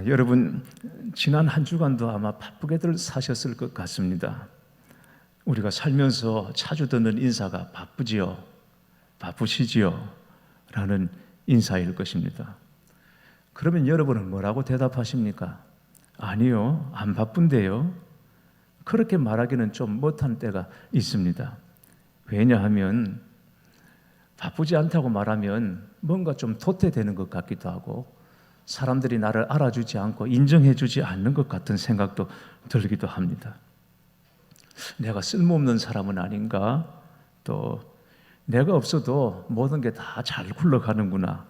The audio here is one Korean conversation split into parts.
여러분, 지난 한 주간도 아마 바쁘게들 사셨을 것 같습니다. 우리가 살면서 자주 듣는 인사가 바쁘지요? 바쁘시지요? 라는 인사일 것입니다. 그러면 여러분은 뭐라고 대답하십니까? 아니요, 안 바쁜데요. 그렇게 말하기는 좀 못한 때가 있습니다. 왜냐하면 바쁘지 않다고 말하면 뭔가 좀 도태되는 것 같기도 하고 사람들이 나를 알아주지 않고 인정해주지 않는 것 같은 생각도 들기도 합니다. 내가 쓸모없는 사람은 아닌가? 또 내가 없어도 모든 게 다 잘 굴러가는구나,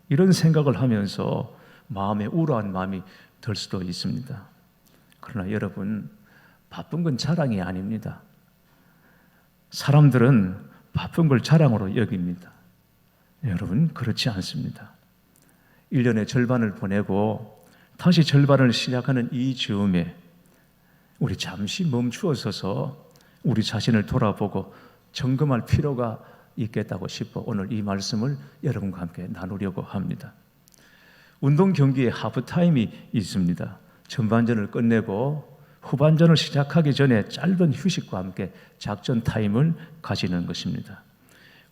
이런 생각을 하면서 마음에 우울한 마음이 들 수도 있습니다. 그러나 여러분, 바쁜 건 자랑이 아닙니다. 사람들은 바쁜 걸 자랑으로 여깁니다. 여러분, 그렇지 않습니다. 1년의 절반을 보내고 다시 절반을 시작하는 이 즈음에 우리 잠시 멈추어 서서 우리 자신을 돌아보고 점검할 필요가 있겠다고 싶어 오늘 이 말씀을 여러분과 함께 나누려고 합니다. 운동 경기에 하프타임이 있습니다. 전반전을 끝내고 후반전을 시작하기 전에 짧은 휴식과 함께 작전 타임을 가지는 것입니다.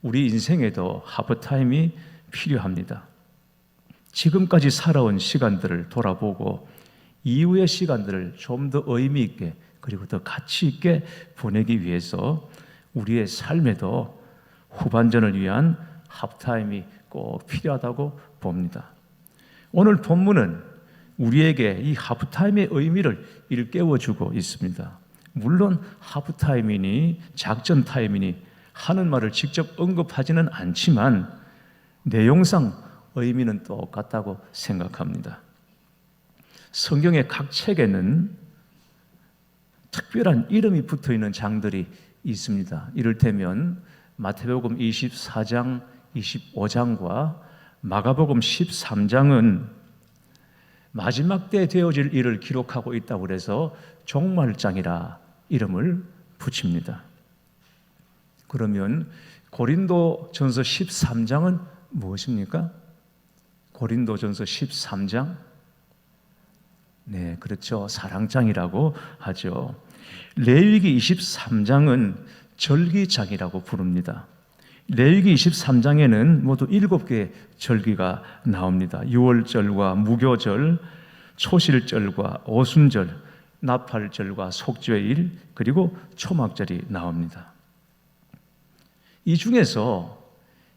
우리 인생에도 하프타임이 필요합니다. 지금까지 살아온 시간들을 돌아보고 이후의 시간들을 좀 더 의미 있게 그리고 더 가치 있게 보내기 위해서 우리의 삶에도 후반전을 위한 하프타임이 꼭 필요하다고 봅니다. 오늘 본문은 우리에게 이 하프타임의 의미를 일깨워주고 있습니다. 물론 하프타임이니 작전 타임이니 하는 말을 직접 언급하지는 않지만 내용상 의미는 똑같다고 생각합니다. 성경의 각 책에는 특별한 이름이 붙어있는 장들이 있습니다. 이를테면 마태복음 24장, 25장과 마가복음 13장은 마지막 때 되어질 일을 기록하고 있다고 해서 종말장이라 이름을 붙입니다. 그러면 고린도전서 13장은 무엇입니까? 고린도전서 13장? 네, 그렇죠. 사랑장이라고 하죠. 레위기 23장은 절기장이라고 부릅니다. 레위기 23장에는 모두 7개의 절기가 나옵니다. 유월절과 무교절, 초실절과 오순절, 나팔절과 속죄일, 그리고 초막절이 나옵니다. 이 중에서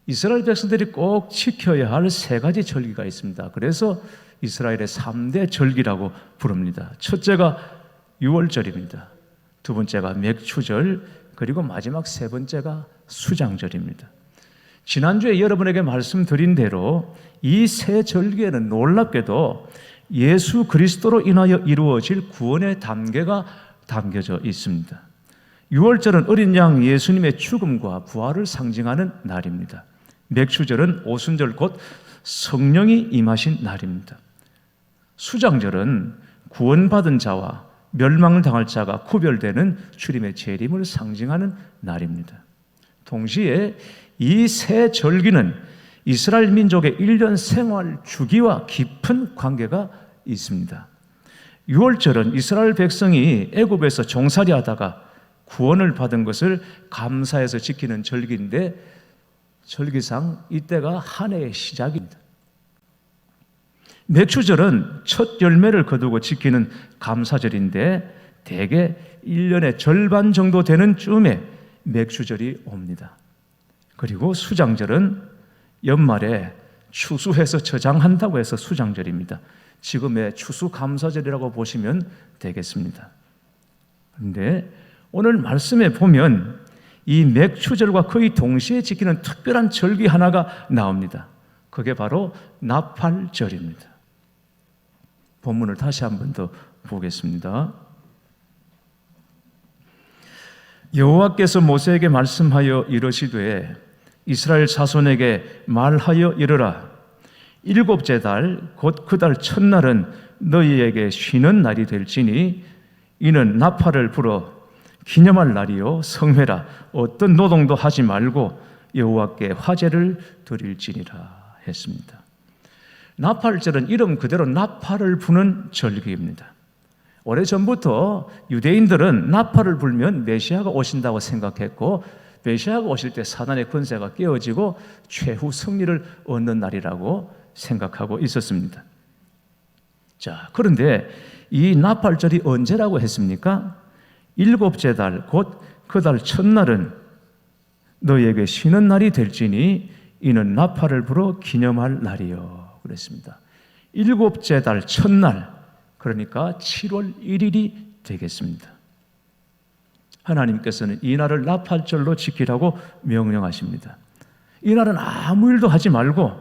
이스라엘 백성들이 꼭 지켜야 할 3가지 절기가 있습니다. 그래서 이스라엘의 3대 절기라고 부릅니다. 첫째가 유월절입니다. 두 번째가 맥추절, 그리고 마지막 3번째가 수장절입니다. 지난주에 여러분에게 말씀드린 대로 이 3절기에는 놀랍게도 예수 그리스도로 인하여 이루어질 구원의 단계가 담겨져 있습니다. 유월절은 어린 양 예수님의 죽음과 부활을 상징하는 날입니다. 맥추절은 오순절 곧 성령이 임하신 날입니다. 수장절은 구원받은 자와 멸망을 당할 자가 구별되는 주님의 재림을 상징하는 날입니다. 동시에 이 3절기는 이스라엘 민족의 1년 생활 주기와 깊은 관계가 있습니다. 유월절은 이스라엘 백성이 애굽에서 종살이 하다가 구원을 받은 것을 감사해서 지키는 절기인데 절기상 이때가 한 해의 시작입니다. 맥추절은 첫 열매를 거두고 지키는 감사절인데 대개 1년의 절반 정도 되는 쯤에 맥추절이 옵니다. 그리고 수장절은 연말에 추수해서 저장한다고 해서 수장절입니다. 지금의 추수감사절이라고 보시면 되겠습니다. 그런데 오늘 말씀에 보면 이 맥추절과 거의 동시에 지키는 특별한 절기 하나가 나옵니다. 그게 바로 나팔절입니다. 본문을 다시 한 번 더 보겠습니다. 여호와께서 모세에게 말씀하여 이르시되 이스라엘 자손에게 말하여 이르라. 7째 달 곧 그 달 첫날은 너희에게 쉬는 날이 될지니 이는 나팔을 불어 기념할 날이요 성회라. 어떤 노동도 하지 말고 여호와께 화제를 드릴지니라 했습니다. 나팔절은 이름 그대로 나팔을 부는 절기입니다. 오래전부터 유대인들은 나팔을 불면 메시아가 오신다고 생각했고, 메시아가 오실 때 사단의 권세가 깨어지고 최후 승리를 얻는 날이라고 생각하고 있었습니다. 자, 그런데 이 나팔절이 언제라고 했습니까? 일곱째 달 곧 그 달 첫날은 너희에게 쉬는 날이 될지니 이는 나팔을 불어 기념할 날이요 그랬습니다. 일곱째 달 첫날, 그러니까 7월 1일이 되겠습니다. 하나님께서는 이 날을 나팔절로 지키라고 명령하십니다. 이 날은 아무 일도 하지 말고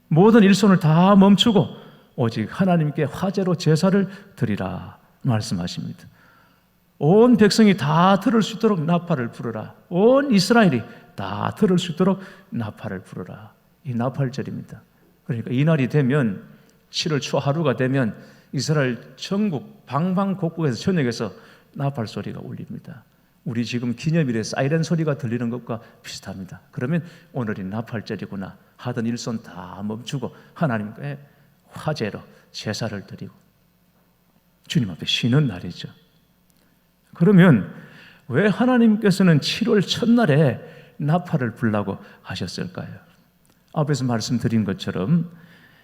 모든 일손을 다 멈추고 오직 하나님께 화제로 제사를 드리라 말씀하십니다. 온 백성이 다 들을 수 있도록 나팔을 불어라. 온 이스라엘이 다 들을 수 있도록 나팔을 불어라. 이 나팔절입니다. 그러니까 이 날이 되면 7월 초 하루가 되면 이스라엘 전국 방방곡곡에서 전역에서 나팔 소리가 울립니다. 우리 지금 기념일에 사이렌 소리가 들리는 것과 비슷합니다. 그러면 오늘이 나팔절이구나 하던 일손 다 멈추고 하나님께 화제로 제사를 드리고 주님 앞에 쉬는 날이죠. 그러면 왜 하나님께서는 7월 첫날에 나팔을 불라고 하셨을까요? 앞에서 말씀드린 것처럼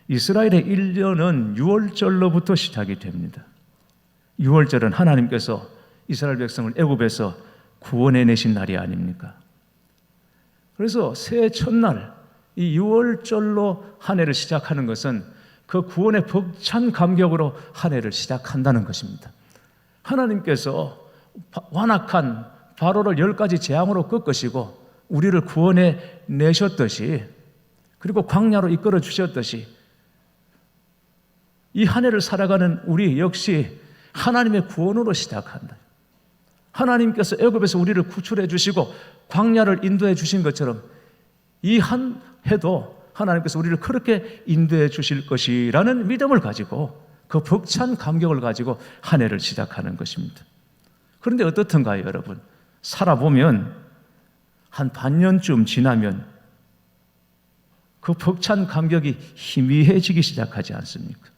이스라엘의 1년은 6월절로부터 시작이 됩니다. 6월절은 하나님께서 이스라엘 백성을 애굽에서 구원해내신 날이 아닙니까? 그래서 새해 첫날 이 6월절로 한 해를 시작하는 것은 그 구원의 벅찬 감격으로 한 해를 시작한다는 것입니다. 하나님께서 완악한 바로를 10가지 재앙으로 꺾으시고 우리를 구원해 내셨듯이, 그리고 광야로 이끌어 주셨듯이 이 한 해를 살아가는 우리 역시 하나님의 구원으로 시작한다. 하나님께서 애굽에서 우리를 구출해 주시고 광야를 인도해 주신 것처럼 이 한 해도 하나님께서 우리를 그렇게 인도해 주실 것이라는 믿음을 가지고 그 벅찬 감격을 가지고 한 해를 시작하는 것입니다. 그런데 어떻든가요, 여러분? 살아보면 한 반년쯤 지나면 그 벅찬 감격이 희미해지기 시작하지 않습니까?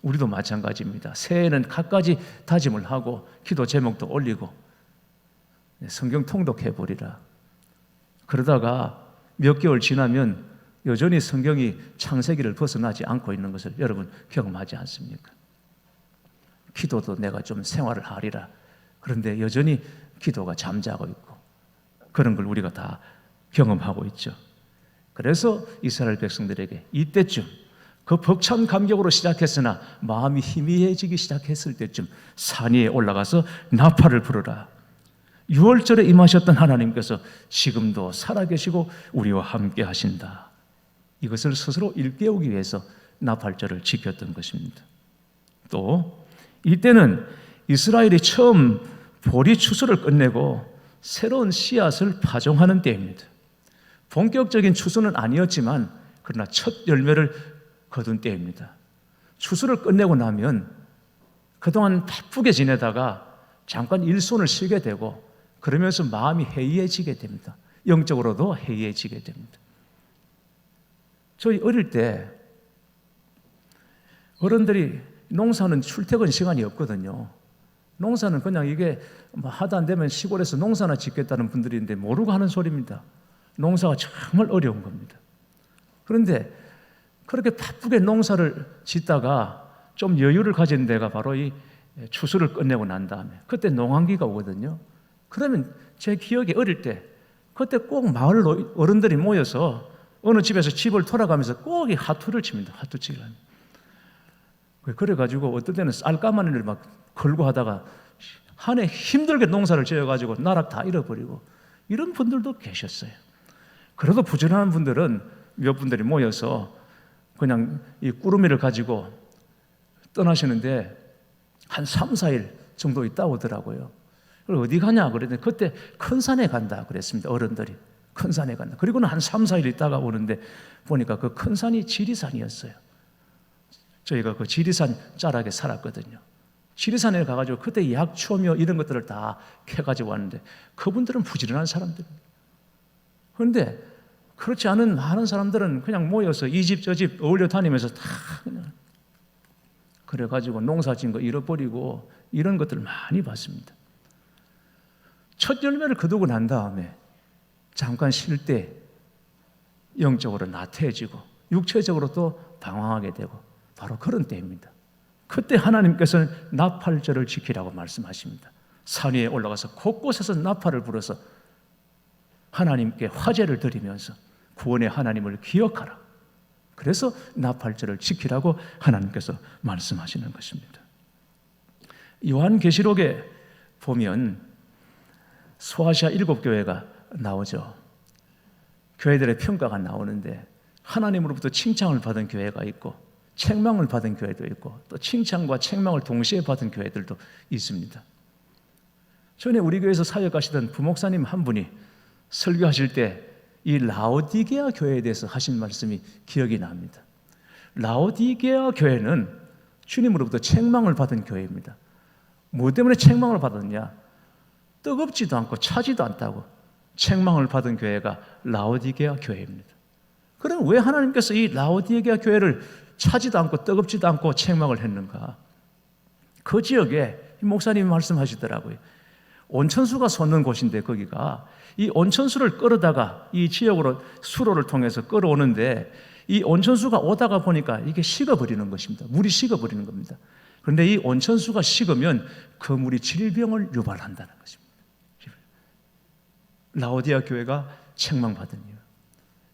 우리도 마찬가지입니다. 새해에는 갖가지 다짐을 하고 기도 제목도 올리고 성경 통독해보리라. 그러다가 몇 개월 지나면 여전히 성경이 창세기를 벗어나지 않고 있는 것을 여러분 경험하지 않습니까? 기도도 내가 좀 생활을 하리라. 그런데 여전히 기도가 잠자고 있고 그런 걸 우리가 다 경험하고 있죠. 그래서 이스라엘 백성들에게 이때쯤 그 벅찬 감격으로 시작했으나 마음이 희미해지기 시작했을 때쯤 산 위에 올라가서 나팔을 부르라. 6월절에 임하셨던 하나님께서 지금도 살아계시고 우리와 함께 하신다. 이것을 스스로 일깨우기 위해서 나팔절을 지켰던 것입니다. 또 이때는 이스라엘이 처음 보리 추수를 끝내고 새로운 씨앗을 파종하는 때입니다. 본격적인 추수는 아니었지만 그러나 첫 열매를 거둔 때입니다. 추수를 끝내고 나면 그동안 바쁘게 지내다가 잠깐 일손을 쉬게 되고 그러면서 마음이 해이해지게 됩니다. 영적으로도 해이해지게 됩니다. 저희 어릴 때 어른들이 농사는 출퇴근 시간이 없거든요. 농사는 그냥 이게 하다 안 되면 시골에서 농사나 짓겠다는 분들인데 모르고 하는 소리입니다. 농사가 정말 어려운 겁니다. 그런데 그렇게 바쁘게 농사를 짓다가 좀 여유를 가진 데가 바로 이 추수를 끝내고 난 다음에 그때 농한기가 오거든요. 그러면 제 기억에 어릴 때 그때 꼭 마을 어른들이 모여서 어느 집에서 집을 돌아가면서 꼭 이 하투를 칩니다. 하투치기를 합니다. 그래가지고 어떤 때는 쌀가마니를 막 걸고 하다가 한 해 힘들게 농사를 지어가지고 나락 다 잃어버리고 이런 분들도 계셨어요. 그래도 부지런한 분들은 몇 분들이 모여서 그냥 이 꾸러미를 가지고 떠나시는데 한 3, 4일 정도 있다 오더라고요. 그리고 어디 가냐 그랬더니 그때 큰 산에 간다 그랬습니다. 어른들이 큰 산에 간다. 그리고는 한 3, 4일 있다가 오는데 보니까 그 큰 산이 지리산이었어요. 저희가 그 지리산 자락에 살았거든요. 지리산에 가가지고 그때 약초며 이런 것들을 다 캐가지고 왔는데 그분들은 부지런한 사람들입니다. 그런데 그렇지 않은 많은 사람들은 그냥 모여서 이 집 저 집 어울려 다니면서 다 그냥 그래가지고 농사 지은 거 잃어버리고 이런 것들 많이 봤습니다. 첫 열매를 거두고 난 다음에 잠깐 쉴 때 영적으로 나태해지고 육체적으로 또 방황하게 되고 바로 그런 때입니다. 그때 하나님께서는 나팔절을 지키라고 말씀하십니다. 산 위에 올라가서 곳곳에서 나팔을 불어서 하나님께 화제를 드리면서 구원의 하나님을 기억하라. 그래서 나팔절을 지키라고 하나님께서 말씀하시는 것입니다. 요한계시록에 보면 소아시아 7교회가 나오죠. 교회들의 평가가 나오는데 하나님으로부터 칭찬을 받은 교회가 있고 책망을 받은 교회도 있고 또 칭찬과 책망을 동시에 받은 교회들도 있습니다. 전에 우리 교회에서 사역하시던 부목사님 한 분이 설교하실 때 이 라오디게아 교회에 대해서 하신 말씀이 기억이 납니다. 라오디게아 교회는 주님으로부터 책망을 받은 교회입니다. 뭐 때문에 책망을 받았냐? 뜨겁지도 않고 차지도 않다고 책망을 받은 교회가 라오디게아 교회입니다. 그럼 왜 하나님께서 이 라오디게아 교회를 차지도 않고 뜨겁지도 않고 책망을 했는가? 그 지역에 목사님이 말씀하시더라고요. 온천수가 솟는 곳인데 거기가 이 온천수를 끌어다가 이 지역으로 수로를 통해서 끌어오는데 이 온천수가 오다가 보니까 이게 식어버리는 것입니다. 물이 식어버리는 겁니다. 그런데 이 온천수가 식으면 그 물이 질병을 유발한다는 것입니다. 라오디게아 교회가 책망받은 이유.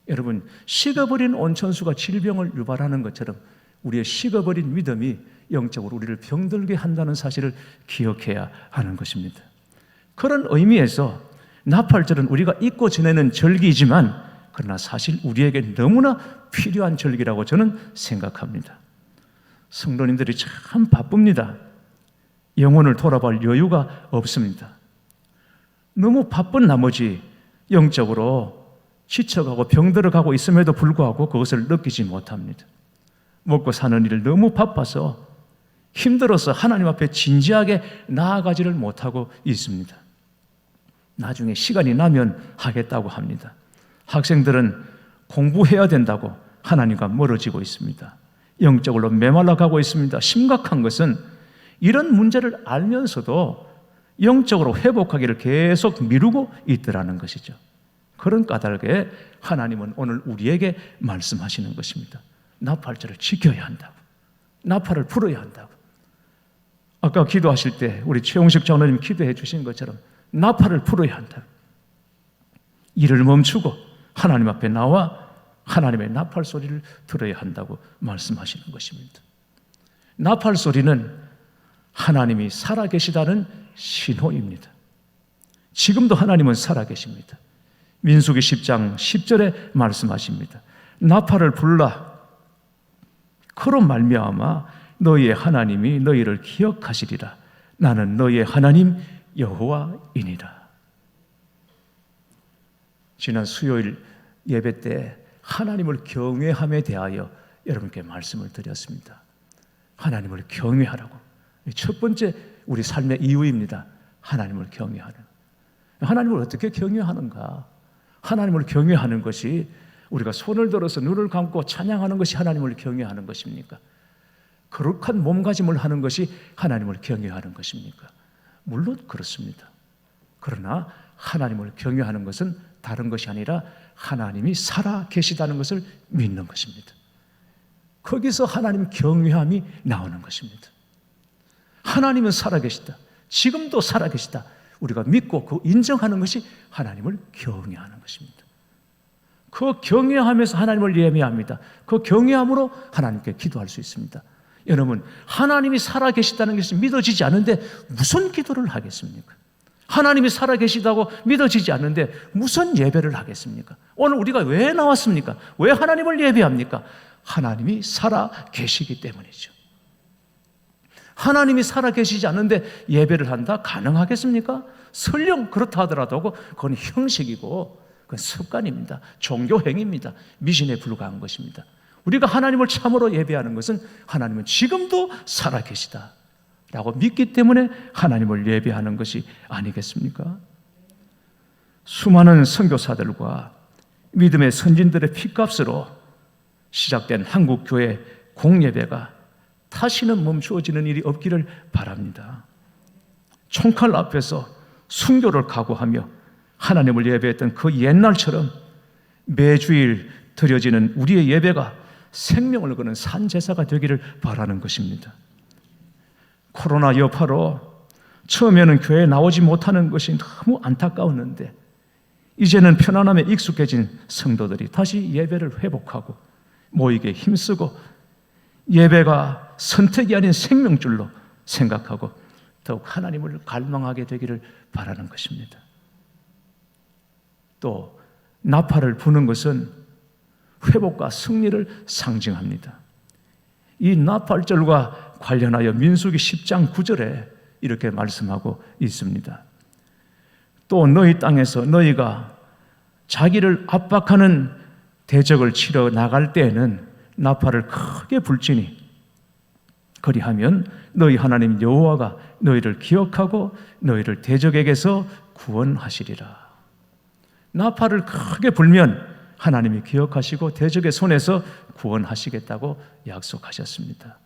여러분, 식어버린 온천수가 질병을 유발하는 것처럼 우리의 식어버린 믿음이 영적으로 우리를 병들게 한다는 사실을 기억해야 하는 것입니다. 그런 의미에서 나팔절은 우리가 잊고 지내는 절기이지만 그러나 사실 우리에게 너무나 필요한 절기라고 저는 생각합니다. 성도님들이 참 바쁩니다. 영혼을 돌아볼 여유가 없습니다. 너무 바쁜 나머지 영적으로 지쳐가고 병들어가고 있음에도 불구하고 그것을 느끼지 못합니다. 먹고 사는 일을 너무 바빠서 힘들어서 하나님 앞에 진지하게 나아가지를 못하고 있습니다. 나중에 시간이 나면 하겠다고 합니다. 학생들은 공부해야 된다고 하나님과 멀어지고 있습니다. 영적으로 메말라가고 있습니다. 심각한 것은 이런 문제를 알면서도 영적으로 회복하기를 계속 미루고 있더라는 것이죠. 그런 까닭에 하나님은 오늘 우리에게 말씀하시는 것입니다. 나팔절을 지켜야 한다고. 나팔을 불어야 한다고. 아까 기도하실 때 우리 최용식 장로님 기도해 주신 것처럼 나팔을 불어야 한다. 일을 멈추고 하나님 앞에 나와 하나님의 나팔 소리를 들어야 한다고 말씀하시는 것입니다. 나팔 소리는 하나님이 살아계시다는 신호입니다. 지금도 하나님은 살아계십니다. 민수기 10장 10절에 말씀하십니다. 나팔을 불라. 그로 말미암아 너희의 하나님이 너희를 기억하시리라. 나는 너희의 하나님 여호와이니라. 지난 수요일 예배 때 하나님을 경외함에 대하여 여러분께 말씀을 드렸습니다. 하나님을 경외하라고. 첫 번째 우리 삶의 이유입니다. 하나님을 경외하는. 하나님을 어떻게 경외하는가? 하나님을 경외하는 것이 우리가 손을 들어서 눈을 감고 찬양하는 것이 하나님을 경외하는 것입니까? 거룩한 몸가짐을 하는 것이 하나님을 경외하는 것입니까? 물론 그렇습니다. 그러나 하나님을 경외하는 것은 다른 것이 아니라 하나님이 살아 계시다는 것을 믿는 것입니다. 거기서 하나님 경외함이 나오는 것입니다. 하나님은 살아 계시다. 지금도 살아 계시다. 우리가 믿고 그 인정하는 것이 하나님을 경외하는 것입니다. 그 경외함에서 하나님을 예배합니다. 그 경외함으로 하나님께 기도할 수 있습니다. 여러분, 하나님이 살아 계시다는 것이 믿어지지 않는데 무슨 기도를 하겠습니까? 하나님이 살아 계시다고 믿어지지 않는데 무슨 예배를 하겠습니까? 오늘 우리가 왜 나왔습니까? 왜 하나님을 예배합니까? 하나님이 살아 계시기 때문이죠. 하나님이 살아 계시지 않는데 예배를 한다? 가능하겠습니까? 설령 그렇다 하더라도 그건 형식이고 그건 습관입니다. 종교행위입니다. 미신에 불과한 것입니다. 우리가 하나님을 참으로 예배하는 것은 하나님은 지금도 살아 계시다 라고 믿기 때문에 하나님을 예배하는 것이 아니겠습니까? 수많은 선교사들과 믿음의 선진들의 피값으로 시작된 한국교회 공예배가 다시는 멈추어지는 일이 없기를 바랍니다. 총칼 앞에서 순교를 각오하며 하나님을 예배했던 그 옛날처럼 매주일 드려지는 우리의 예배가 생명을 거는 산제사가 되기를 바라는 것입니다. 코로나 여파로 처음에는 교회에 나오지 못하는 것이 너무 안타까웠는데 이제는 편안함에 익숙해진 성도들이 다시 예배를 회복하고 모이게 힘쓰고 예배가 선택이 아닌 생명줄로 생각하고 더욱 하나님을 갈망하게 되기를 바라는 것입니다. 또 나팔을 부는 것은 회복과 승리를 상징합니다. 이 나팔절과 관련하여 민수기 10장 9절에 이렇게 말씀하고 있습니다. 또 너희 땅에서 너희가 자기를 압박하는 대적을 치러 나갈 때에는 나팔을 크게 불지니 그리하면 너희 하나님 여호와가 너희를 기억하고 너희를 대적에게서 구원하시리라. 나팔을 크게 불면 하나님이 기억하시고 대적의 손에서 구원하시겠다고 약속하셨습니다.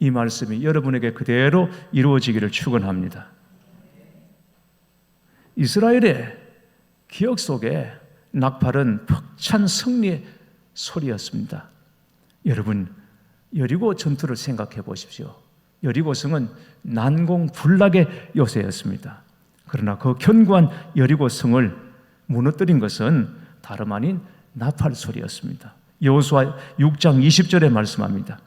이 말씀이 여러분에게 그대로 이루어지기를 축원합니다. 이스라엘의 기억 속에 나팔은 벅찬 승리의 소리였습니다. 여러분, 여리고 전투를 생각해 보십시오. 여리고성은 난공불락의 요새였습니다. 그러나 그 견고한 여리고성을 무너뜨린 것은 다름 아닌 나팔 소리였습니다. 여호수아 6장 20절에 말씀합니다.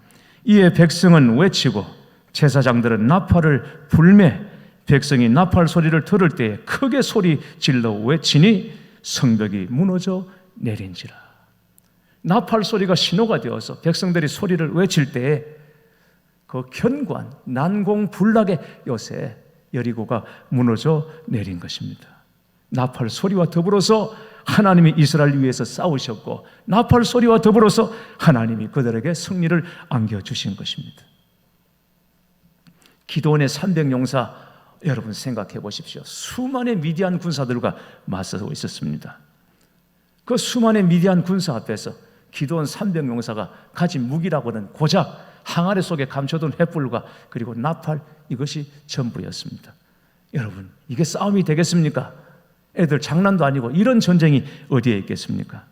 이에 백성은 외치고 제사장들은 나팔을 불매 백성이 나팔 소리를 들을 때에 크게 소리 질러 외치니 성벽이 무너져 내린지라. 나팔 소리가 신호가 되어서 백성들이 소리를 외칠 때에 그 견고한 난공불락의 요새 여리고가 무너져 내린 것입니다. 나팔 소리와 더불어서 하나님이 이스라엘 위해서 싸우셨고 나팔 소리와 더불어서 하나님이 그들에게 승리를 안겨주신 것입니다. 기드온의 300용사 여러분 생각해 보십시오. 수많은 미디안 군사들과 맞서고 있었습니다. 그 수많은 미디안 군사 앞에서 기드온 300용사가 가진 무기라고는 고작 항아리 속에 감춰둔 횃불과 그리고 나팔, 이것이 전부였습니다. 여러분, 이게 싸움이 되겠습니까? 애들 장난도 아니고 이런 전쟁이 어디에 있겠습니까?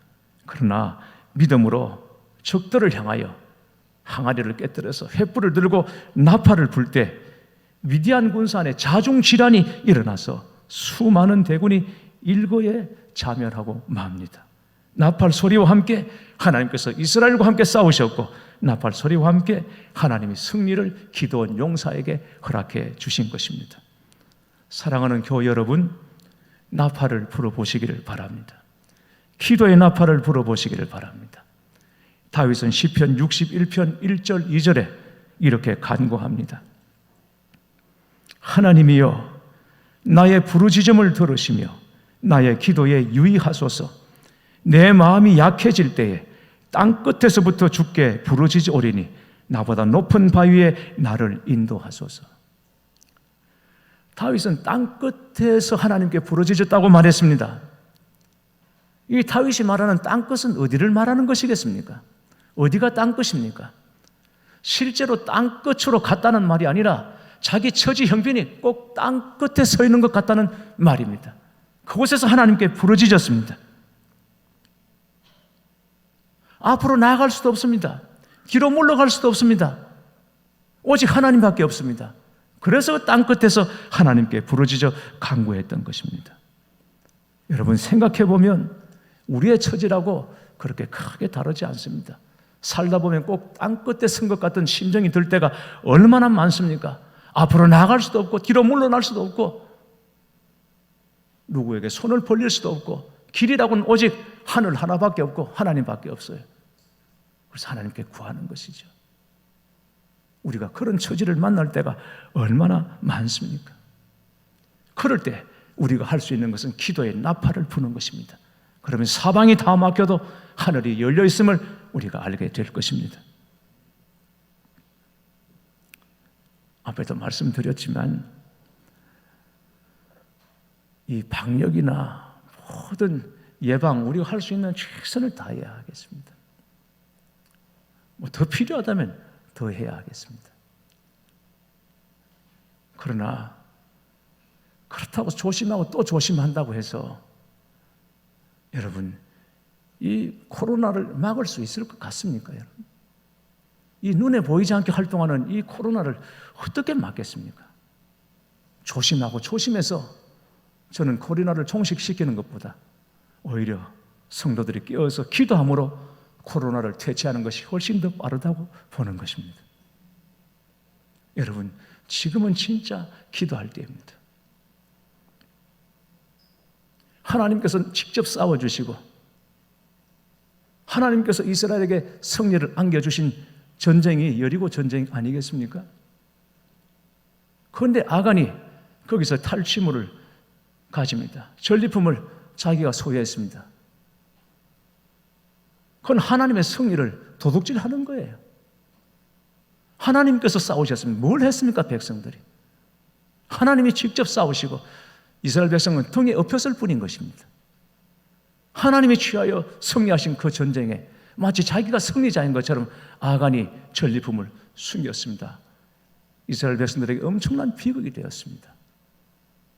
그러나 믿음으로 적들을 향하여 항아리를 깨뜨려서 횃불을 들고 나팔을 불 때 미디안 군사 안에 자중질환이 일어나서 수많은 대군이 일거에 자멸하고 맙니다. 나팔 소리와 함께 하나님께서 이스라엘과 함께 싸우셨고 나팔 소리와 함께 하나님이 승리를 기드온 용사에게 허락해 주신 것입니다. 사랑하는 교회 여러분, 나팔을 불어보시기를 바랍니다. 기도의 나팔을 불어보시기를 바랍니다. 다윗은 시편 61편 1절 2절에 이렇게 간구합니다. 하나님이여 나의 부르짖음을 들으시며 나의 기도에 유의하소서. 내 마음이 약해질 때에 땅 끝에서부터 주께 부르짖으오리니 나보다 높은 바위에 나를 인도하소서. 다윗은 땅 끝에서 하나님께 부르짖었다고 말했습니다. 이 다윗이 말하는 땅 끝은 어디를 말하는 것이겠습니까? 어디가 땅 끝입니까? 실제로 땅 끝으로 갔다는 말이 아니라 자기 처지 형편이 꼭 땅 끝에 서 있는 것 같다는 말입니다. 그곳에서 하나님께 부르짖었습니다. 앞으로 나아갈 수도 없습니다. 뒤로 물러갈 수도 없습니다. 오직 하나님밖에 없습니다. 그래서 땅 끝에서 하나님께 부르짖어 간구했던 것입니다. 여러분 생각해 보면 우리의 처지라고 그렇게 크게 다르지 않습니다. 살다 보면 꼭 땅 끝에 선 것 같은 심정이 들 때가 얼마나 많습니까? 앞으로 나아갈 수도 없고 뒤로 물러날 수도 없고 누구에게 손을 벌릴 수도 없고 길이라고는 오직 하늘 하나밖에 없고 하나님밖에 없어요. 그래서 하나님께 구하는 것이죠. 우리가 그런 처지를 만날 때가 얼마나 많습니까? 그럴 때 우리가 할 수 있는 것은 기도의 나팔을 부는 것입니다. 그러면 사방이 다 막혀도 하늘이 열려 있음을 우리가 알게 될 것입니다. 앞에도 말씀드렸지만 이 박력이나 모든 예방, 우리가 할 수 있는 최선을 다해야 하겠습니다. 뭐 더 필요하다면 더 해야 하겠습니다. 그러나 그렇다고 조심하고 또 조심한다고 해서 여러분, 이 코로나를 막을 수 있을 것 같습니까, 여러분? 이 눈에 보이지 않게 활동하는 이 코로나를 어떻게 막겠습니까? 조심하고 조심해서 저는 코로나를 종식시키는 것보다 오히려 성도들이 깨어서 기도함으로 코로나를 퇴치하는 것이 훨씬 더 빠르다고 보는 것입니다. 여러분, 지금은 진짜 기도할 때입니다. 하나님께서 직접 싸워주시고 하나님께서 이스라엘에게 승리를 안겨주신 전쟁이 여리고 전쟁 아니겠습니까? 그런데 아간이 거기서 탈취물을 가집니다. 전리품을 자기가 소유했습니다. 그건 하나님의 승리를 도둑질하는 거예요. 하나님께서 싸우셨습니다. 뭘 했습니까, 백성들이? 하나님이 직접 싸우시고 이스라엘 백성은 등에 엎였을 뿐인 것입니다. 하나님이 취하여 승리하신 그 전쟁에 마치 자기가 승리자인 것처럼 아간이 전리품을 숨겼습니다. 이스라엘 백성들에게 엄청난 비극이 되었습니다.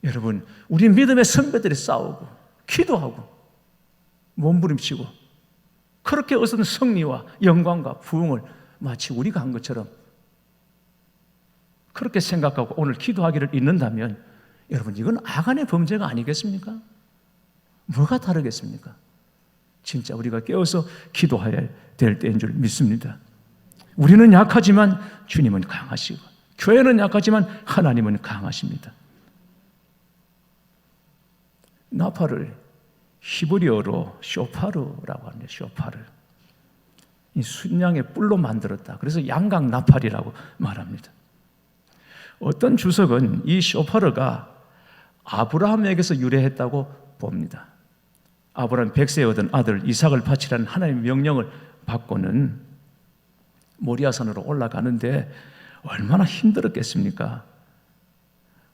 여러분, 우리 믿음의 선배들이 싸우고 기도하고 몸부림치고 그렇게 얻은 승리와 영광과 부흥을 마치 우리가 한 것처럼 그렇게 생각하고 오늘 기도하기를 잊는다면 여러분, 이건 아간의 범죄가 아니겠습니까? 뭐가 다르겠습니까? 진짜 우리가 깨어서 기도해야 될 때인 줄 믿습니다. 우리는 약하지만 주님은 강하시고 교회는 약하지만 하나님은 강하십니다. 나팔을 히브리어로 쇼파르라고 합니다. 쇼파르. 이 순양의 뿔로 만들었다. 그래서 양각 나팔이라고 말합니다. 어떤 주석은 이 쇼파르가 아브라함에게서 유래했다고 봅니다. 아브라함 100세에 얻은 아들 이삭을 바치라는 하나님의 명령을 받고는 모리아산으로 올라가는데 얼마나 힘들었겠습니까?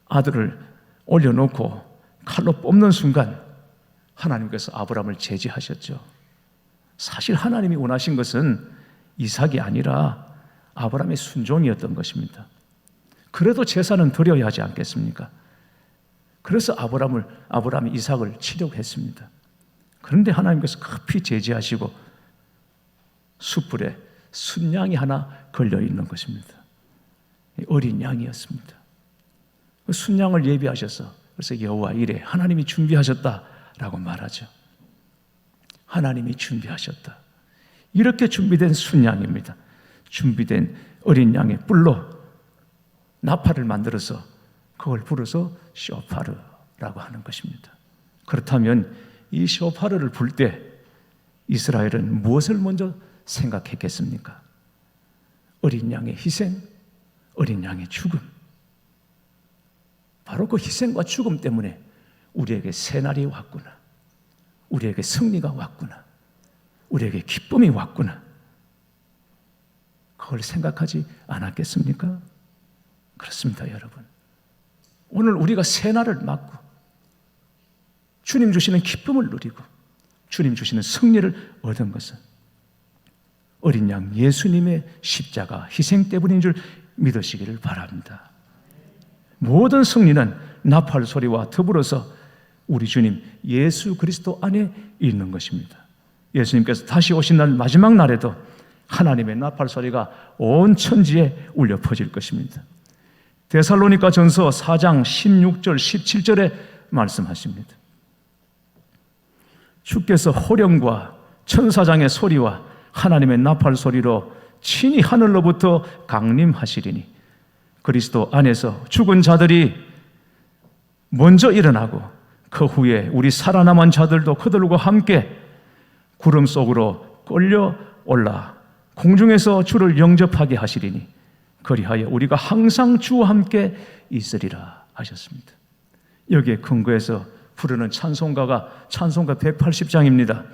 아들을 올려놓고 칼로 뽑는 순간 하나님께서 아브라함을 제지하셨죠. 사실 하나님이 원하신 것은 이삭이 아니라 아브라함의 순종이었던 것입니다. 그래도 제사는 드려야 하지 않겠습니까? 그래서 아브라함이 이삭을 치려고 했습니다. 그런데 하나님께서 급히 제지하시고 숯불에 순양이 하나 걸려 있는 것입니다. 어린 양이었습니다. 그 순양을 예비하셔서 그래서 여호와 이레, 하나님이 준비하셨다라고 말하죠. 하나님이 준비하셨다. 이렇게 준비된 순양입니다. 준비된 어린 양의 뿔로 나팔을 만들어서 그걸 불어서 쇼파르라고 하는 것입니다. 그렇다면 이 쇼파르를 불 때 이스라엘은 무엇을 먼저 생각했겠습니까? 어린 양의 희생, 어린 양의 죽음. 바로 그 희생과 죽음 때문에 우리에게 새날이 왔구나. 우리에게 승리가 왔구나. 우리에게 기쁨이 왔구나. 그걸 생각하지 않았겠습니까? 그렇습니다, 여러분. 오늘 우리가 새날을 맞고 주님 주시는 기쁨을 누리고 주님 주시는 승리를 얻은 것은 어린 양 예수님의 십자가 희생 때문인 줄 믿으시기를 바랍니다. 모든 승리는 나팔 소리와 더불어서 우리 주님 예수 그리스도 안에 있는 것입니다. 예수님께서 다시 오신 날 마지막 날에도 하나님의 나팔 소리가 온 천지에 울려 퍼질 것입니다. 데살로니가 전서 4장 16절 17절에 말씀하십니다. 주께서 호령과 천사장의 소리와 하나님의 나팔 소리로 친히 하늘로부터 강림하시리니 그리스도 안에서 죽은 자들이 먼저 일어나고 그 후에 우리 살아남은 자들도 그들과 함께 구름 속으로 끌려 올라 공중에서 주를 영접하게 하시리니 그리하여 우리가 항상 주와 함께 있으리라 하셨습니다. 여기에 근거해서 부르는 찬송가가 찬송가 180장입니다.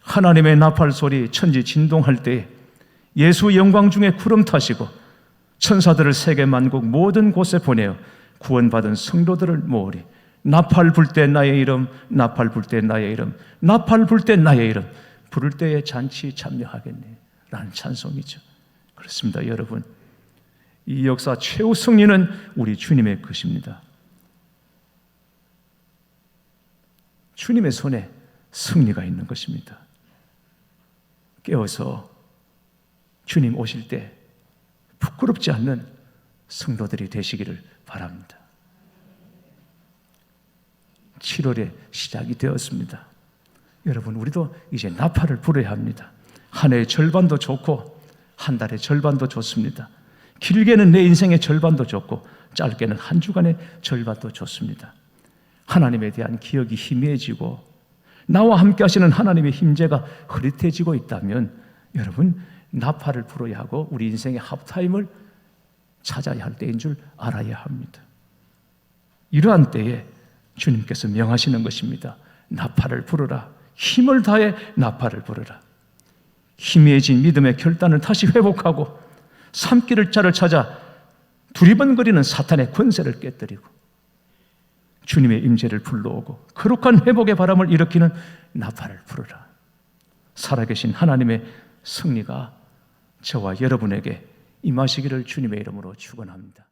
하나님의 나팔 소리 천지 진동할 때 예수 영광 중에 구름 타시고 천사들을 세계 만국 모든 곳에 보내어 구원받은 성도들을 모으리. 나팔 불 때 나의 이름, 나팔 불 때 나의 이름, 나팔 불 때 나의 이름, 부를 때에 잔치 참여하겠네 라는 찬송이죠. 그렇습니다, 여러분. 이 역사 최후 승리는 우리 주님의 것입니다. 주님의 손에 승리가 있는 것입니다. 깨어서 주님 오실 때 부끄럽지 않는 성도들이 되시기를 바랍니다. 7월에 시작이 되었습니다. 여러분, 우리도 이제 나팔을 불어야 합니다. 한 해의 절반도 좋고 한 달의 절반도 좋습니다. 길게는 내 인생의 절반도 좋고 짧게는 한 주간의 절반도 좋습니다. 하나님에 대한 기억이 희미해지고 나와 함께 하시는 하나님의 힘재가 흐릿해지고 있다면 여러분, 나팔을 불어야 하고 우리 인생의 합타임을 찾아야 할 때인 줄 알아야 합니다. 이러한 때에 주님께서 명하시는 것입니다. 나팔을 불어라. 힘을 다해 나팔을 불어라. 희미해진 믿음의 결단을 다시 회복하고 산길을 자를 찾아 두리번거리는 사탄의 권세를 깨뜨리고 주님의 임재를 불러오고 거룩한 회복의 바람을 일으키는 나팔을 불어라. 살아계신 하나님의 승리가 저와 여러분에게 임하시기를 주님의 이름으로 축원합니다.